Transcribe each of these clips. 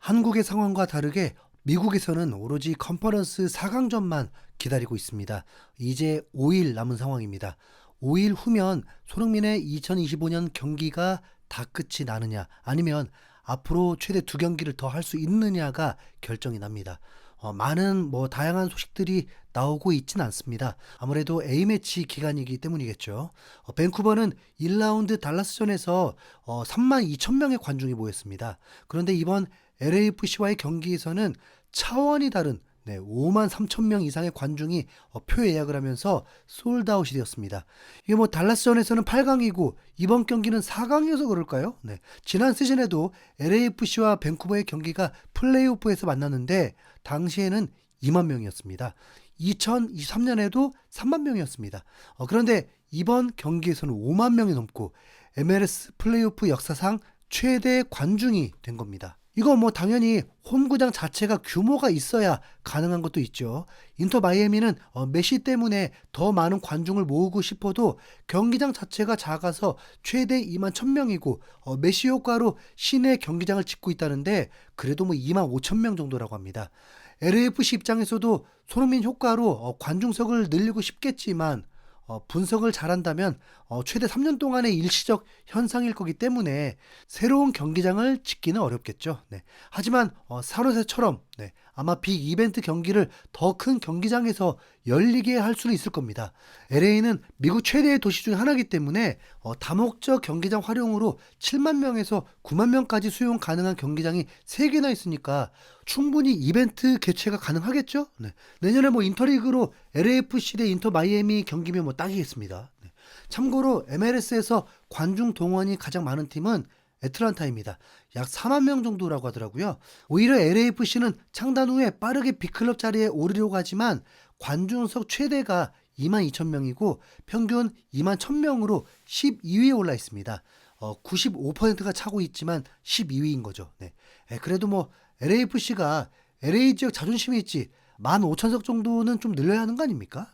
한국의 상황과 다르게 미국에서는 오로지 컨퍼런스 4강전만 기다리고 있습니다. 이제 5일 남은 상황입니다. 5일 후면 손흥민의 2025년 경기가 다 끝이 나느냐 아니면 앞으로 최대 2경기를 더 할 수 있느냐가 결정이 납니다. 많은 다양한 소식들이 나오고 있진 않습니다. 아무래도 A매치 기간이기 때문이겠죠. 밴쿠버는 1라운드 달라스전에서 32,000명의 관중이 모였습니다. 그런데 이번 LAFC와의 경기에서는 차원이 다른 53,000명 이상의 관중이 표 예약을 하면서 솔드아웃이 되었습니다. 이게 달라스전에서는 8강이고 이번 경기는 4강이어서 그럴까요? 지난 시즌에도 LAFC와 밴쿠버의 경기가 플레이오프에서 만났는데 당시에는 2만 명이었습니다. 2023년에도 3만 명이었습니다. 그런데 이번 경기에서는 5만 명이 넘고 MLS 플레이오프 역사상 최대 관중이 된 겁니다. 이거 당연히 홈구장 자체가 규모가 있어야 가능한 것도 있죠. 인터 마이애미는 메시 때문에 더 많은 관중을 모으고 싶어도 경기장 자체가 작아서 최대 2만 1,000명이고 메시 효과로 시내 경기장을 짓고 있다는데 그래도 2만 5천 명 정도라고 합니다. LAFC 입장에서도 손흥민 효과로 관중석을 늘리고 싶겠지만 분석을 잘한다면 최대 3년 동안의 일시적 현상일 거기 때문에 새로운 경기장을 짓기는 어렵겠죠. 하지만 산호세처럼 아마 빅 이벤트 경기를 더 큰 경기장에서 열리게 할 수는 있을 겁니다. LA는 미국 최대의 도시 중 하나이기 때문에 다목적 경기장 활용으로 7만 명에서 9만 명까지 수용 가능한 경기장이 3개나 있으니까 충분히 이벤트 개최가 가능하겠죠. 내년에 인터리그로 LAFC 대 인터 마이애미 경기면 딱이겠습니다. 참고로 MLS에서 관중 동원이 가장 많은 팀은 애틀란타입니다. 약 4만 명 정도라고 하더라고요. 오히려 LAFC는 창단 후에 빠르게 B클럽 자리에 오르려고 하지만 관중석 최대가 2만 2천 명이고 평균 2만 1,000명으로 12위에 올라 있습니다. 95%가 차고 있지만 12위인 거죠. 그래도 LAFC가 LA 지역 자존심이 있지 15,000석 정도는 좀 늘려야 하는 거 아닙니까?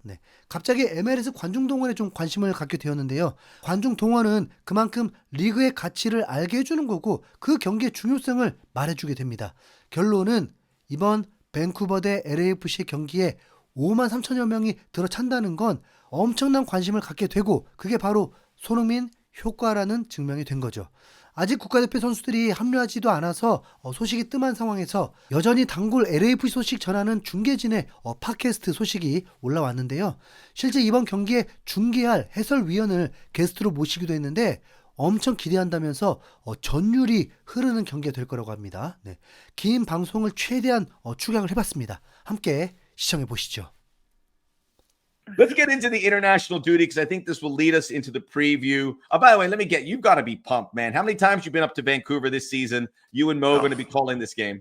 갑자기 MLS 관중 동원에 좀 관심을 갖게 되었는데요. 관중 동원은 그만큼 리그의 가치를 알게 해주는 거고 그 경기의 중요성을 말해주게 됩니다. 결론은 이번 밴쿠버 대 LAFC 경기에 5만 3천여 명이 들어찬다는 건 엄청난 관심을 갖게 되고 그게 바로 손흥민 효과라는 증명이 된 거죠. 아직 국가대표 선수들이 합류하지도 않아서 소식이 뜸한 상황에서 여전히 단골 LAFC 소식 전하는 중계진의 팟캐스트 소식이 올라왔는데요. 실제 이번 경기에 중계할 해설위원을 게스트로 모시기도 했는데 엄청 기대한다면서 전율이 흐르는 경기가 될 거라고 합니다. 긴 방송을 최대한 축약을 해봤습니다. 함께 시청해 보시죠. Let's get into the international duty because I think this will lead us into the preview. By the way, you've got to be pumped, man. How many times you been up to Vancouver this season? You and Mo are going to be calling this game.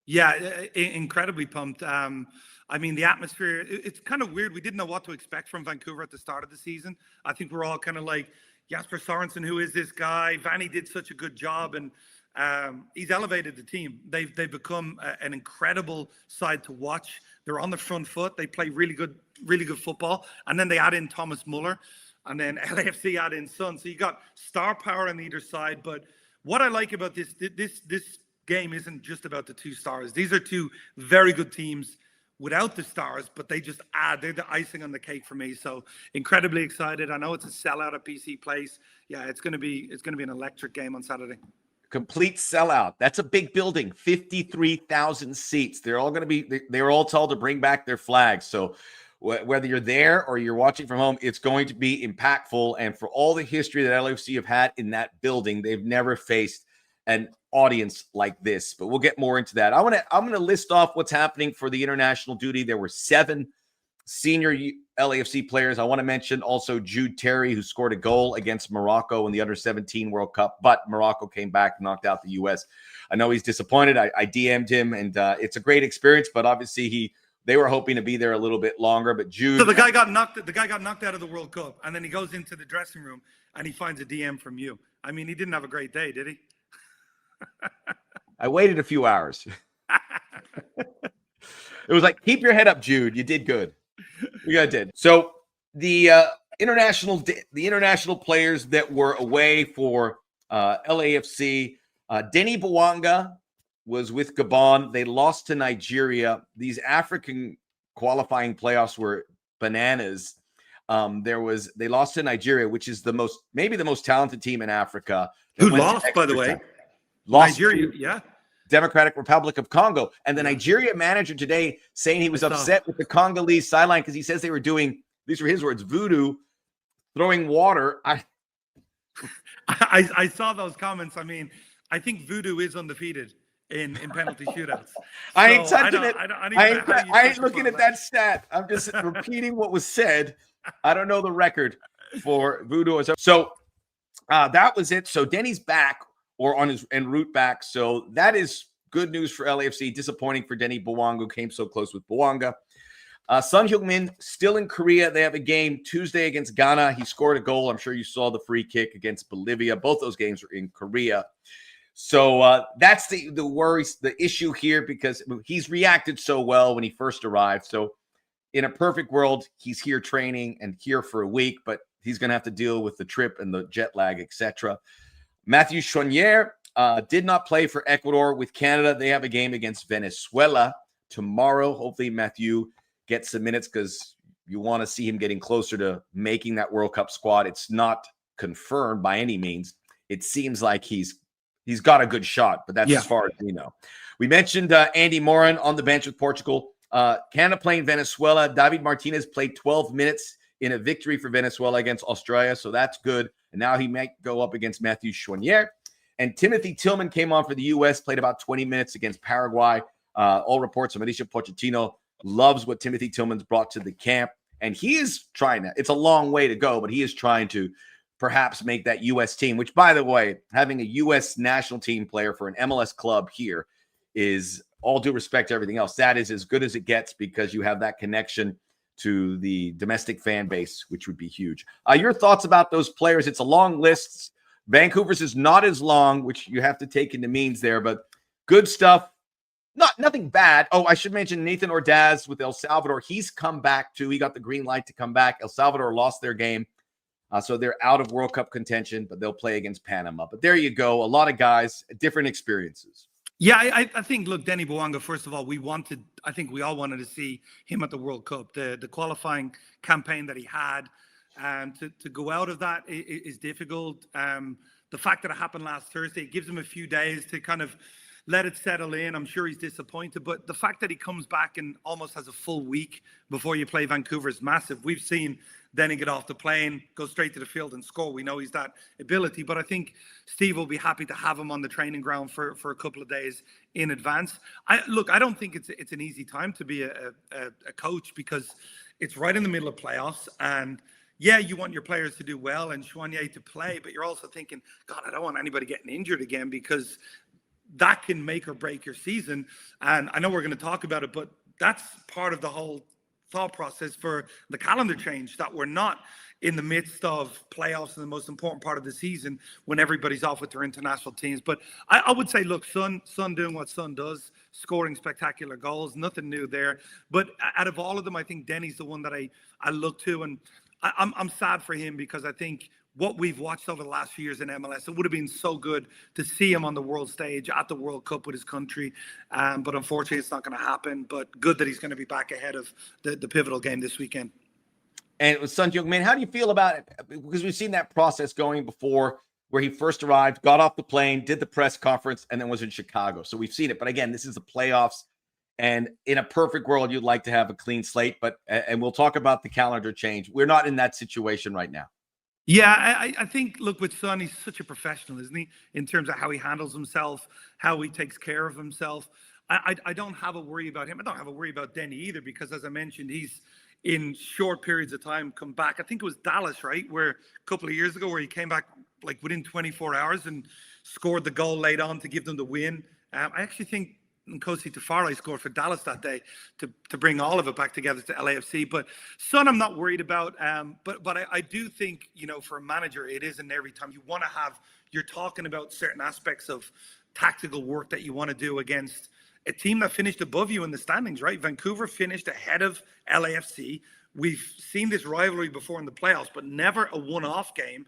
Yeah, incredibly pumped. I mean, the atmosphere, it's kind of weird. We didn't know what to expect from Vancouver at the start of the season. I think we're all kind of like, Jasper Sorensen, who is this guy? Vanny did such a good job, and he's elevated the team. They've become an incredible side to watch. They're on the front foot. They play really good football. And then they add in Thomas Muller, and then LAFC add in Son. So you got star power on either side. But what I like about this game isn't just about the two stars. These are two very good teams without the stars, but they just they're the icing on the cake for me. So incredibly excited. I know it's a sellout at BC Place. Yeah, it's gonna be an electric game on Saturday. Complete sellout. That's a big building, 53,000 seats. They're all told to bring back their flags. So whether you're there or you're watching from home, it's going to be impactful. And for all the history that LAFC have had in that building, they've never faced an audience like this. But we'll get more into that. I'm gonna list off what's happening for the international duty. There were 7 senior LAFC players. I want to mention also Jude Terry, who scored a goal against Morocco in the Under-17 World Cup, but Morocco came back and knocked out the U.S. I know he's disappointed. I DM'd him, and it's a great experience, but obviously they were hoping to be there a little bit longer. But Jude, so the guy got knocked out of the World Cup, and then he goes into the dressing room and he finds a DM from you. I mean, he didn't have a great day, did he? I waited a few hours. It was like, keep your head up, Jude. You did good. You guys did. So the international players that were away for LAFC, Denny Bouanga, was with Gabon. They lost to Nigeria. These African qualifying playoffs were bananas. They lost to Nigeria, which is maybe the most talented team in Africa. Who lost, by the way? Lost Nigeria, to yeah. Democratic Republic of Congo. And the Nigeria manager today saying he was upset with the Congolese sideline because he says they were doing, these were his words, voodoo, throwing water. I saw those comments. I mean, I think voodoo is undefeated in penalty shootouts. So I ain't touching it. I ain't looking at that stat. I'm just repeating what was said. I don't know the record for voodoo. So that was it. So Denny's back or on his en route back. So that is good news for LAFC. Disappointing for Denny Bwanga, who came so close with Bwanga. Son Heung-min still in Korea. They have a game Tuesday against Ghana. He scored a goal. I'm sure you saw the free kick against Bolivia. Both those games were in Korea. So that's the worry, the issue here, because he's reacted so well when he first arrived. So in a perfect world, he's here training and here for a week, but he's going to have to deal with the trip and the jet lag, etc. Matthew Chonier did not play for Ecuador with Canada. They have a game against Venezuela tomorrow. Hopefully Matthew gets some minutes because you want to see him getting closer to making that World Cup squad. It's not confirmed by any means. It seems like he's got a good shot, but that's as far as we know. We mentioned Andy Morin on the bench with Portugal. Canada playing Venezuela. David Martinez played 12 minutes in a victory for Venezuela against Australia, so that's good. And now he might go up against Matthew Chonier. And Timothy Tillman came on for the U.S., played about 20 minutes against Paraguay. All reports from Mauricio Pochettino loves what Timothy Tillman's brought to the camp. And he is trying to, it's a long way to go, but he is trying to perhaps make that U.S. team, which, by the way, having a U.S. national team player for an MLS club here is, all due respect to everything else, that is as good as it gets because you have that connection to the domestic fan base, which would be huge. Your thoughts about those players? It's a long list. Vancouver's is not as long, which you have to take into means there, but good stuff. Nothing bad. Oh, I should mention Nathan Ordaz with El Salvador. He's come back too. He got the green light to come back. El Salvador lost their game. So they're out of World Cup contention, but they'll play against Panama. But there you go. A lot of guys, different experiences. Yeah, I think, look, Denny Bwanga, first of all, I think we all wanted to see him at the World Cup. The qualifying campaign that he had, to go out of that is difficult. The fact that it happened last Thursday, it gives him a few days to kind of let it settle in. I'm sure he's disappointed, but the fact that he comes back and almost has a full week before you play Vancouver is massive. We've seen Denny get off the plane, go straight to the field and score. We know he's that ability, but I think Steve will be happy to have him on the training ground for a couple of days in advance. I don't think it's an easy time to be a coach because it's right in the middle of playoffs, and yeah, you want your players to do well and Chonier to play, but you're also thinking, God, I don't want anybody getting injured again because that can make or break your season. And I know we're going to talk about it, but that's part of the whole thought process for the calendar change, that we're not in the midst of playoffs and the most important part of the season when everybody's off with their international teams. But I would say, look, Son doing what Son does, scoring spectacular goals, nothing new there. But out of all of them, I think Denny's the one that I look to. And I'm sad for him because I think what we've watched over the last few years in MLS, it would have been so good to see him on the world stage at the World Cup with his country. But unfortunately, it's not going to happen. But good that he's going to be back ahead of the pivotal game this weekend. And with Son Heung-min, how do you feel about it? Because we've seen that process going before where he first arrived, got off the plane, did the press conference, and then was in Chicago. So we've seen it. But again, this is the playoffs. And in a perfect world, you'd like to have a clean slate. And we'll talk about the calendar change. We're not in that situation right now. Yeah, I think, look, with Son, he's such a professional, isn't he? In terms of how he handles himself, how he takes care of himself. I don't have a worry about him. I don't have a worry about Denny either because, as I mentioned, he's in short periods of time come back. I think it was Dallas, right, where a couple of years ago where he came back like within 24 hours and scored the goal late on to give them the win. I actually think Nkosi Tafari scored for Dallas that day to bring all of it back together to LAFC. But Son, I'm not worried about. But I do think, for a manager, it isn't every time. You want to have, you're talking about certain aspects of tactical work that you want to do against a team that finished above you in the standings, right? Vancouver finished ahead of LAFC. We've seen this rivalry before in the playoffs, but never a one-off game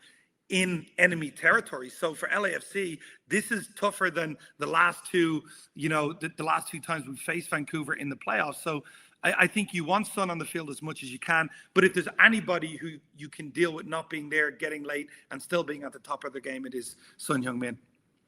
in enemy territory. So for LAFC, this is tougher than the last two, the last two times we faced Vancouver in the playoffs. So I think you want Son on the field as much as you can. But if there's anybody who you can deal with not being there, getting late, and still being at the top of their game, it is Son Heung-min.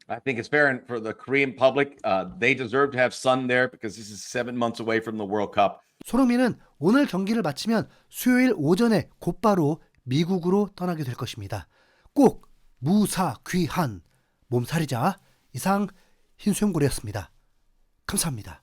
I think it's fair, and for the Korean public, they deserve to have Son there because this is 7 months away from the World Cup. 손흥민은 오늘 경기를 마치면 수요일 오전에 곧바로 미국으로 떠나게 될 것입니다. 꼭 무사귀한 몸살이자. 이상 흰수염고래였습니다. 감사합니다.